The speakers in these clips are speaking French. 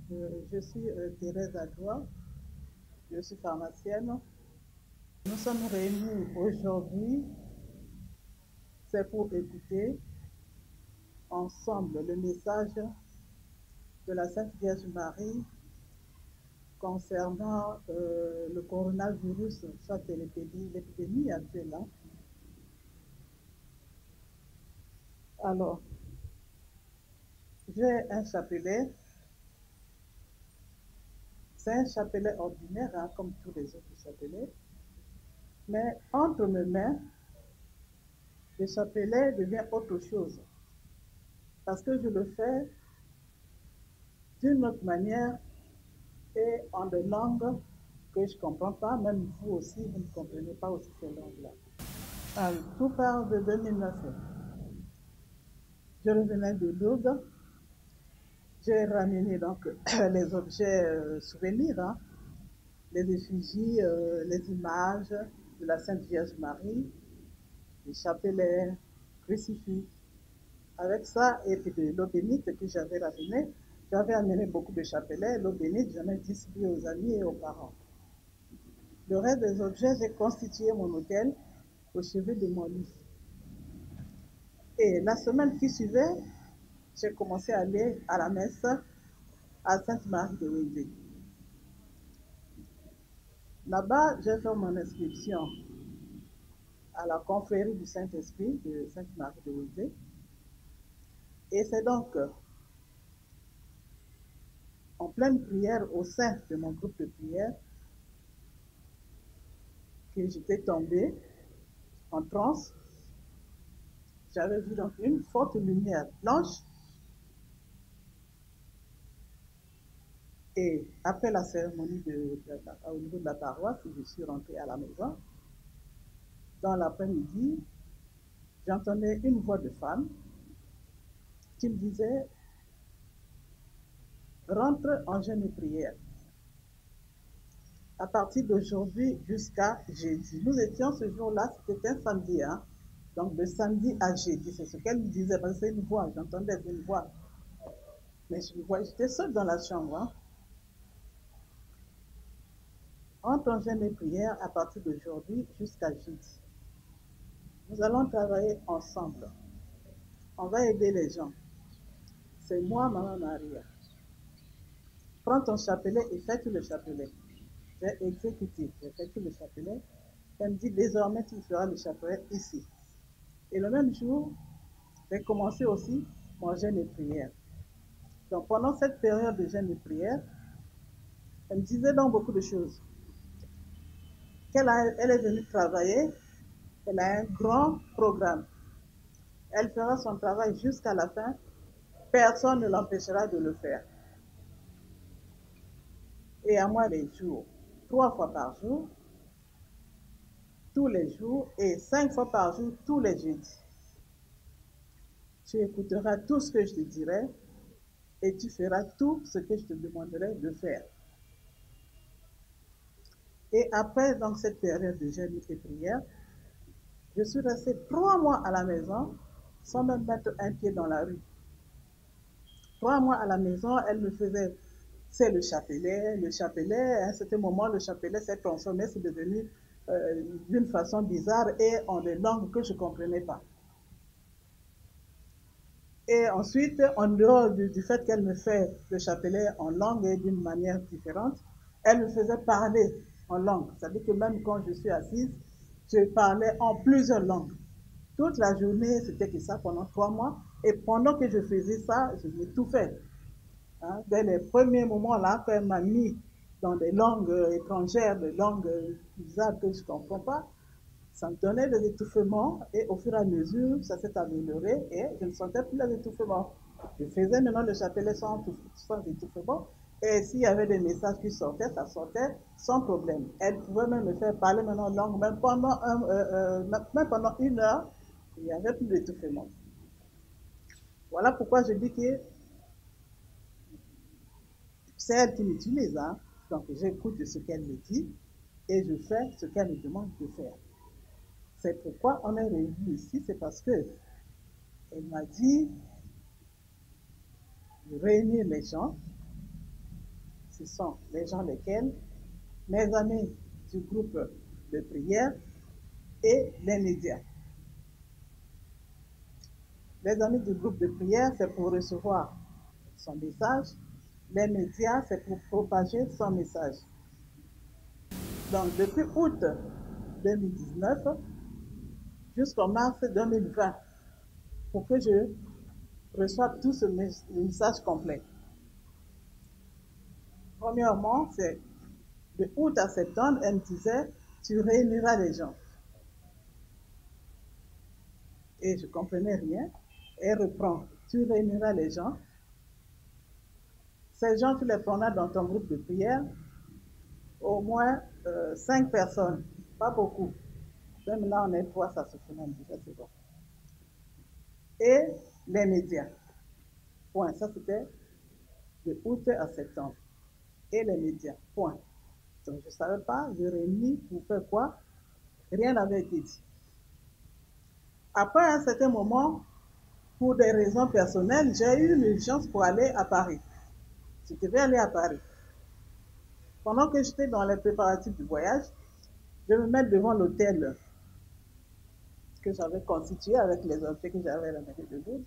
Je suis Thérèse Adjoa, je suis pharmacienne. Nous sommes réunis aujourd'hui, c'est pour écouter ensemble le message de la Sainte Vierge Marie concernant le coronavirus, soit l'épidémie actuelle. Alors, j'ai un chapelet, c'est un chapelet ordinaire, comme tous les autres chapelets, mais entre mes mains, le chapelet devient autre chose, parce que je le fais d'une autre manière et en des langues que je ne comprends pas, même vous aussi, vous ne comprenez pas aussi ces langues-là. Tout part de 2009. Je revenais de Lourdes, j'ai ramené donc les objets souvenirs, les effigies, les images de la Sainte Vierge Marie, les chapelets, crucifix. Avec ça, et puis de l'eau bénite que j'avais amené beaucoup de chapelets, l'eau bénite, j'en ai distribué aux amis et aux parents. Le reste des objets, j'ai constitué mon hôtel au chevet de mon lit. Et la semaine qui suivait, j'ai commencé à aller à la messe à Sainte-Marie de Wézé. Là-bas, j'ai fait mon inscription à la confrérie du Saint-Esprit de Sainte-Marie de Wézé. Et c'est donc en pleine prière au sein de mon groupe de prière que j'étais tombée en transe. J'avais vu donc une forte lumière blanche. Et après la cérémonie au niveau de la paroisse, je suis rentrée à la maison. Dans l'après-midi, j'entendais une voix de femme qui me disait « Rentre en jeûne et prière » à partir d'aujourd'hui jusqu'à jeudi. Nous étions ce jour-là, c'était un samedi, donc de samedi à jeudi, c'est ce qu'elle me disait, parce que c'est une voix, j'entendais une voix. Mais j'étais seule dans la chambre. Entre en jeûne et prière à partir d'aujourd'hui jusqu'à jeudi. Nous allons travailler ensemble. On va aider les gens. C'est moi, Maman Maria. Prends ton chapelet et fais tout le chapelet. J'ai exécuté, j'ai fait tout le chapelet. Elle me dit, désormais, tu feras le chapelet ici. Et le même jour, j'ai commencé aussi mon jeûne et prière. Donc, pendant cette période de jeûne et prière, elle me disait donc beaucoup de choses. Elle est venue travailler, elle a un grand programme. Elle fera son travail jusqu'à la fin. Personne ne l'empêchera de le faire. Et à moi les jours, 3 fois par jour, tous les jours, et 5 fois par jour, tous les jeudis. Tu écouteras tout ce que je te dirai et tu feras tout ce que je te demanderai de faire. Et après, dans cette période de jeûne et prière, je suis restée 3 mois à la maison sans même mettre un pied dans la rue. 3 mois à la maison, elle me faisait, c'est le chapelet. À un certain moment, le chapelet s'est transformé, c'est devenu d'une façon bizarre et en des langues que je ne comprenais pas. Et ensuite, en dehors du fait qu'elle me fait le chapelet en langue et d'une manière différente, elle me faisait parler en langue. C'est-à-dire que même quand je suis assise, je parlais en plusieurs langues. Toute la journée, c'était que ça pendant 3 mois. Et pendant que je faisais ça, je m'étouffais. Dès les premiers moments là, quand elle m'a mis dans des langues étrangères, des langues bizarres que je ne comprends pas, ça me donnait des étouffements et au fur et à mesure, ça s'est amélioré et je ne sentais plus les étouffements. Je faisais maintenant le chapelet sans étouffement et s'il y avait des messages qui sortaient, ça sortait sans problème. Elle pouvait même me faire parler maintenant en langue, même pendant 1 heure, il n'y avait plus d'étouffement. Voilà pourquoi je dis que c'est elle qui m'utilise. Donc j'écoute ce qu'elle me dit et je fais ce qu'elle me demande de faire. C'est pourquoi on est réunis ici, c'est parce que elle m'a dit de réunir les gens ce sont les gens lesquels, mes amis du groupe de prière et les médias. Les amis du groupe de prière, c'est pour recevoir son message. Les médias, c'est pour propager son message. Donc, depuis août 2019 jusqu'en mars 2020, pour que je reçoive tout ce message complet. Premièrement, c'est de août à septembre, elle me disait, tu réuniras les gens. Et je ne comprenais rien. Elle reprend, tu réuniras les gens. Ces gens, tu les prendras dans ton groupe de prière. Au moins 5 personnes, pas beaucoup. Même là, on est 3, ça se fait même déjà, c'est bon. Et les médias. Point. Ça, c'était de août à septembre. Et les médias. Point. Donc, je ne savais pas, je réunis pour faire quoi. Rien n'avait été dit. Après un certain moment, pour des raisons personnelles, j'ai eu une urgence pour aller à Paris. Je devais aller à Paris. Pendant que j'étais dans les préparatifs du voyage, je me mets devant l'hôtel que j'avais constitué avec les objets que j'avais à la mairie de Lourdes.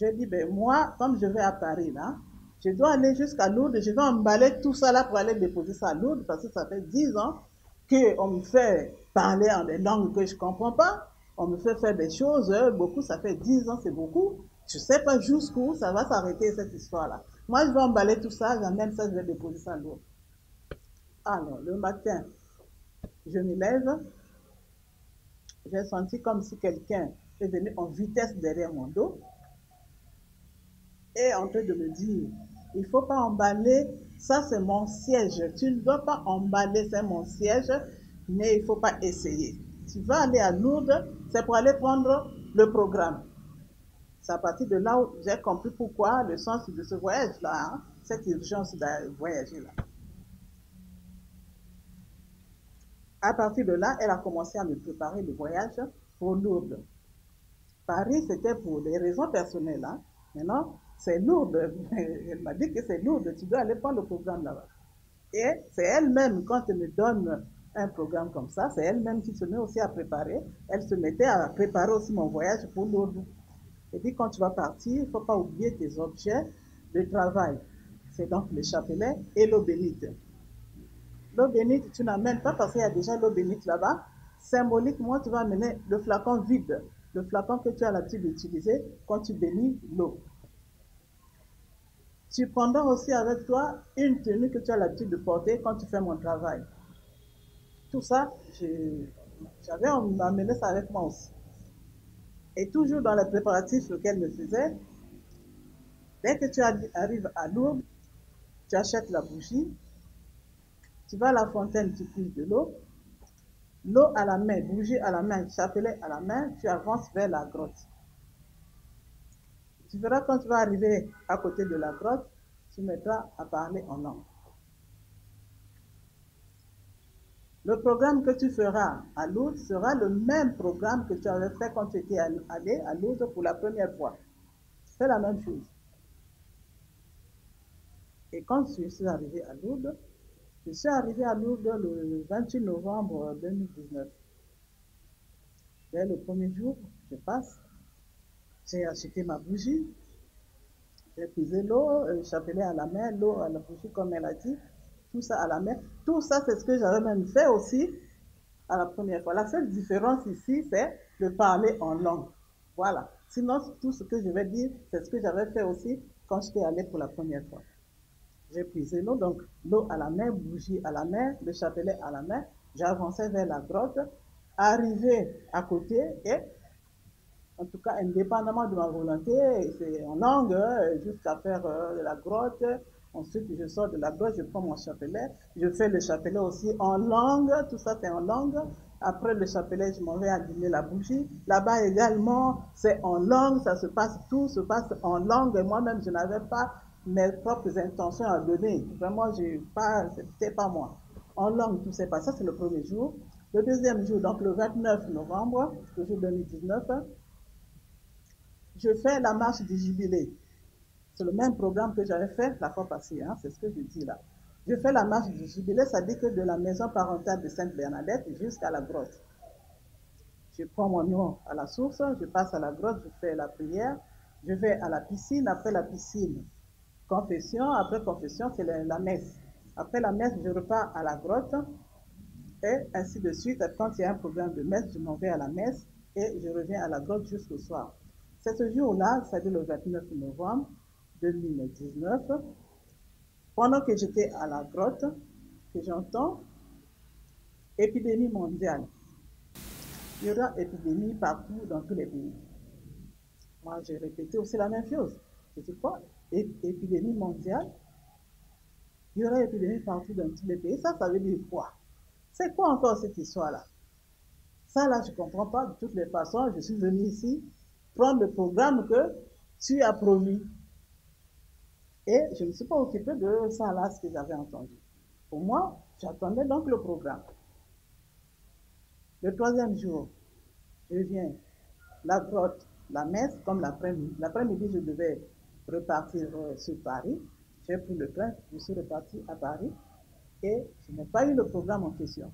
Je dis, ben moi, comme je vais à Paris là, je dois aller jusqu'à Lourdes, je vais emballer tout ça là pour aller déposer ça à Lourdes, parce que ça fait 10 ans qu'on me fait parler en des langues que je ne comprends pas, on me fait faire des choses, beaucoup, ça fait 10 ans, c'est beaucoup. Je ne sais pas jusqu'où ça va s'arrêter cette histoire-là. Moi, je vais emballer tout ça, j'emmène ça, je vais déposer ça à Lourdes. Alors, le matin, je me lève, j'ai senti comme si quelqu'un est venu en vitesse derrière mon dos et en train de me dire, il ne faut pas emballer, ça c'est mon siège, tu ne dois pas emballer, c'est mon siège, mais il ne faut pas essayer. Tu vas aller à Lourdes, c'est pour aller prendre le programme. C'est à partir de là où j'ai compris pourquoi le sens de ce voyage-là, hein, cette urgence de voyager-là. À partir de là, elle a commencé à me préparer le voyage pour Lourdes. Paris, c'était pour des raisons personnelles. Hein. Maintenant, c'est Lourdes. Elle m'a dit que c'est Lourdes, tu dois aller prendre le programme là-bas. Et c'est elle-même, quand elle me donne un programme comme ça, c'est elle-même qui se met aussi à préparer. Elle se mettait à préparer aussi mon voyage pour Lourdes. Et puis quand tu vas partir, il ne faut pas oublier tes objets de travail. C'est donc le chapelet et l'eau bénite. L'eau bénite, tu n'amènes pas parce qu'il y a déjà l'eau bénite là-bas. Symboliquement, tu vas amener le flacon vide, le flacon que tu as l'habitude d'utiliser quand tu bénis l'eau. Tu prendras aussi avec toi une tenue que tu as l'habitude de porter quand tu fais mon travail. Tout ça, j'avais amené ça avec moi aussi. Et toujours dans les préparatifs qu'elle me faisait, dès que tu arrives à Lourdes, tu achètes la bougie, tu vas à la fontaine, tu puises de l'eau, l'eau à la main, bougie à la main, chapelet à la main, tu avances vers la grotte. Tu verras quand tu vas arriver à côté de la grotte, tu mettras à parler en langue. Le programme que tu feras à Lourdes sera le même programme que tu avais fait quand tu étais allé à Lourdes pour la première fois. C'est la même chose. Et quand je suis arrivé à Lourdes, je suis arrivé à Lourdes le 28 novembre 2019. Dès le premier jour, je passe, j'ai acheté ma bougie, j'ai puisé l'eau, le chapelet à la main, l'eau à la bougie comme elle a dit, tout ça à la main. Tout ça, c'est ce que j'avais même fait aussi à la première fois. La seule différence ici, c'est de parler en langue. Voilà. Sinon, tout ce que je vais dire, c'est ce que j'avais fait aussi quand j'étais allée pour la première fois. J'ai puisé l'eau, donc l'eau à la main, bougie à la main, le chapelet à la main. J'ai avancé vers la grotte, arrivé à côté et, en tout cas, indépendamment de ma volonté, c'est en langue jusqu'à faire la grotte. Ensuite, je sors de la grotte, je prends mon chapelet. Je fais le chapelet aussi en langue. Tout ça, c'est en langue. Après le chapelet, je m'en vais allumer la bougie. Là-bas également, c'est en langue. Ça se passe, tout se passe en langue. Et moi-même, je n'avais pas mes propres intentions à donner. Vraiment, c'était pas moi. En langue, tout s'est passé. Ça, c'est le premier jour. Le deuxième jour, donc le 29 novembre, le jour 2019, je fais la marche du jubilé. C'est le même programme que j'avais fait la fois passée, hein, c'est ce que je dis là. Je fais la marche du jubilé, c'est-à-dire que de la maison parentale de Sainte-Bernadette jusqu'à la grotte. Je prends mon nom à la source, je passe à la grotte, je fais la prière, je vais à la piscine, après la piscine, confession, après confession, c'est la messe. Après la messe, je repars à la grotte, et ainsi de suite. Quand il y a un programme de messe, je m'en vais à la messe, et je reviens à la grotte jusqu'au soir. C'est ce jour-là, c'est-à-dire le 29 novembre 2019, pendant que j'étais à la grotte, que j'entends épidémie mondiale. Il y aura épidémie partout dans tous les pays. Moi, j'ai répété aussi la même chose. Je dis quoi? Épidémie mondiale? Il y aura épidémie partout dans tous les pays. Ça veut dire quoi? C'est quoi encore cette histoire-là? Ça, là, je ne comprends pas. De toutes les façons, je suis venu ici prendre le programme que tu as promis. Et je ne me suis pas occupé de ça, là, ce que j'avais entendu. Pour moi, j'attendais donc le programme. Le 3e jour, je viens, la grotte, la messe, comme l'après-midi. L'après-midi, je devais repartir sur Paris. J'ai pris le train, je suis reparti à Paris et je n'ai pas eu le programme en question.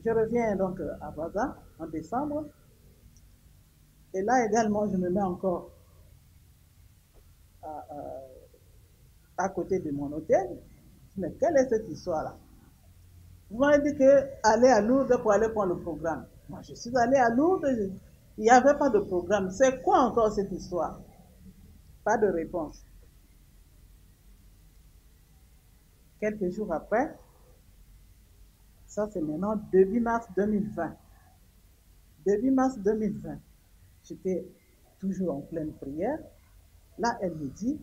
Je reviens donc à Baza en décembre. Et là également, je me mets encore à côté de mon hôtel. Mais quelle est cette histoire-là? Vous m'avez dit qu'aller à Lourdes pour aller prendre le programme. Moi, je suis allée à Lourdes, il n'y avait pas de programme. C'est quoi encore cette histoire? Pas de réponse. Quelques jours après, ça c'est maintenant début mars 2020. Début mars 2020, j'étais toujours en pleine prière. Là, elle me dit,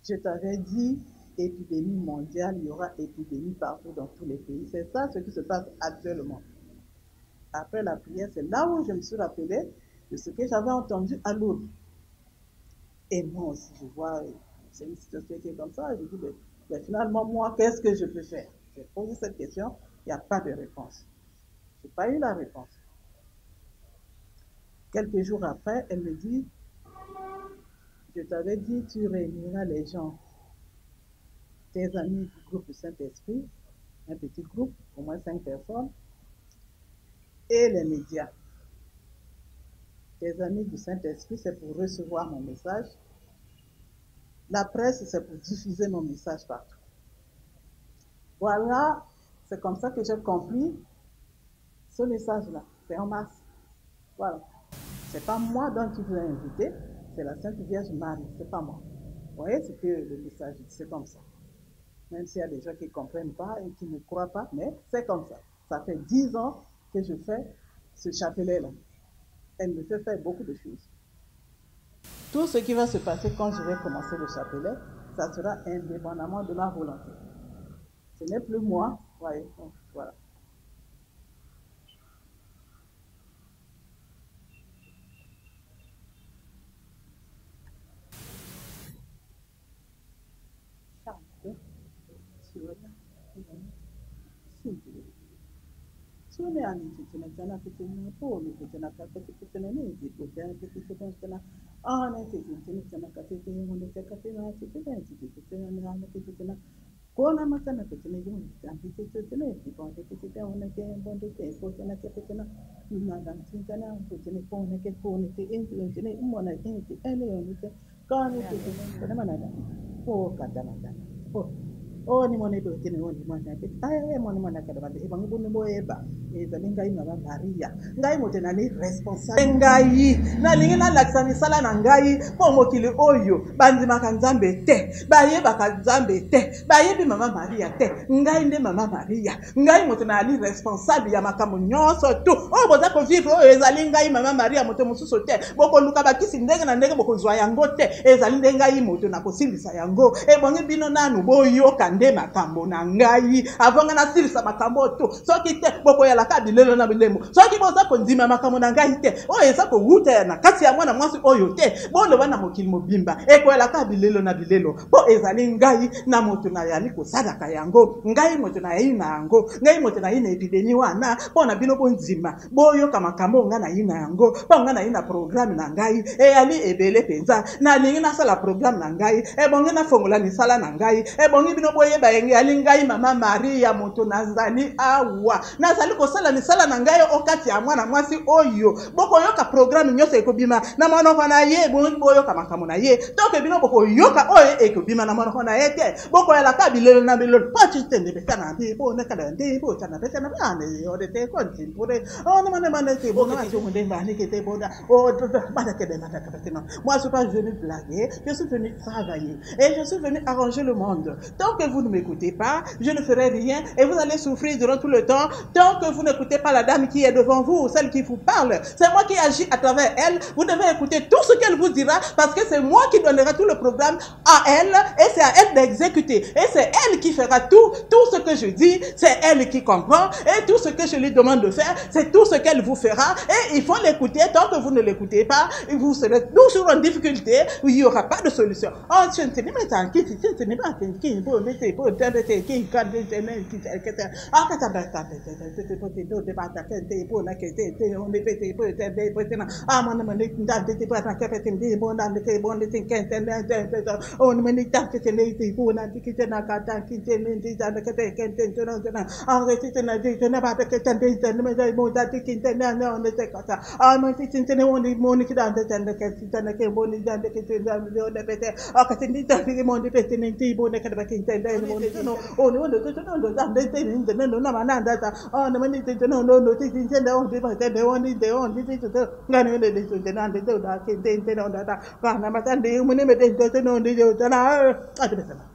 je t'avais dit, épidémie mondiale, il y aura épidémie partout dans tous les pays. C'est ça ce qui se passe actuellement. Après la prière, c'est là où je me suis rappelé de ce que j'avais entendu à Lourdes. Et moi aussi, je vois, c'est une situation qui est comme ça, je dis, mais finalement, moi, qu'est-ce que je peux faire? J'ai posé cette question, il n'y a pas de réponse. Je n'ai pas eu la réponse. Quelques jours après, elle me dit, je t'avais dit, tu réuniras les gens, tes amis du groupe du Saint-Esprit, un petit groupe, au moins 5 personnes, et les médias. Tes amis du Saint-Esprit, c'est pour recevoir mon message. La presse, c'est pour diffuser mon message partout. Voilà, c'est comme ça que j'ai compris ce message-là. C'est en mars. Voilà. C'est pas moi dont tu veux inviter, c'est la Sainte Vierge Marie, c'est pas moi. Vous voyez ce que le message dit, c'est comme ça. Même s'il y a des gens qui ne comprennent pas et qui ne croient pas, mais c'est comme ça. Ça fait 10 ans que je fais ce chapelet-là. Elle me fait faire beaucoup de choses. Tout ce qui va se passer quand je vais commencer le chapelet, ça sera indépendamment de ma volonté. Ce n'est plus moi, voyez, voilà. Sune ani kitchen jana kitchen po ni kitchen ka kitchen ni ti ko jana kitchen jana ne kitchen jana ka kitchen mo ne ka kitchen kitchen ni ana kitchen ko na makana kitchen ni jana kitchen ni ti ko kitchen mo ne ke bon de ke ko jana kitchen na dan kitchen na kitchen ko ne ke ko ne ti kitchen mo na ke ti ele ni ke ka ni kitchen na mana da ko ka dana oh ni mone do tene woni mona ke ay mone mona ka da e bangu ni moeba e zalinga ina ba Maria ngai mote na ni responsable ngai na lingi na laksani sala na ngai po mokili oyo bandi makanzambe te baye bakanzambe te baye bi mama Maria te ngai nde mama Maria ngai mote na ni responsable ya makambo nyonso tu o boza ko vivre o ezali ngai mama Maria mote mususu te boko luka bakisi ndenge na ndenge boko zwa yango te ezali ngai mote na kosindisa yango e bonge bino nanu boyoka nde makambo na ngai avant nga nasilisa makambo to soki te bokoyelaka bilelo na bilemo soki boza kondima makambo na ngai te oyo eza kowuta na kati ya mwana mwasi oyo te boloba na mokili mobimba ekoyelaka bilelo na bilelo po ezali ngai na moto na yali kosalaka yango ngai moto na yai na yango ngai moto na yai na epidemi wana mpo na bino bondima boyoka makambo nga na yai na yango mpo nga na yai na programme na ngai eyali ebele mpenza nalingi nasala programme na ngai ebongi nafongola misala na ngai ebongi bino boyeba yenge yali ngai mama Maria moto nazali awa nazali kosala misala na ngai okati ya mwana mwasi oyo bokoyoka programme nyonso ekobima na monoko na ye boyoka makambo na ye toke bino bokoyoka oyo ekobima na monoko na ye te bokoyelaka bilelo na bilelo pati te ndebeta na ndi bonekala ndi botana beta na bane odete konti pure mane te bona nde mbani kete bona bana kede mata kapetena. Moi je suis pas venu blaguer, je suis venu travailler et je suis venu arranger le monde. Tant que vous ne m'écoutez pas, je ne ferai rien et vous allez souffrir durant tout le temps. Tant que vous n'écoutez pas la dame qui est devant vous, celle qui vous parle, c'est moi qui agis à travers elle. Vous devez écouter tout ce qu'elle vous dira parce que c'est moi qui donnerai tout le programme à elle et c'est à elle d'exécuter. Et c'est elle qui fera tout ce que je dis, c'est elle qui comprend et tout ce que je lui demande de faire, c'est tout ce qu'elle vous fera et il faut l'écouter. Tant que vous ne l'écoutez pas, vous serez toujours en difficulté, il n'y aura pas de solution. Oh, tu ne sais pas qui tu ne pas qui pour mettre pour t'aider qui quand tu no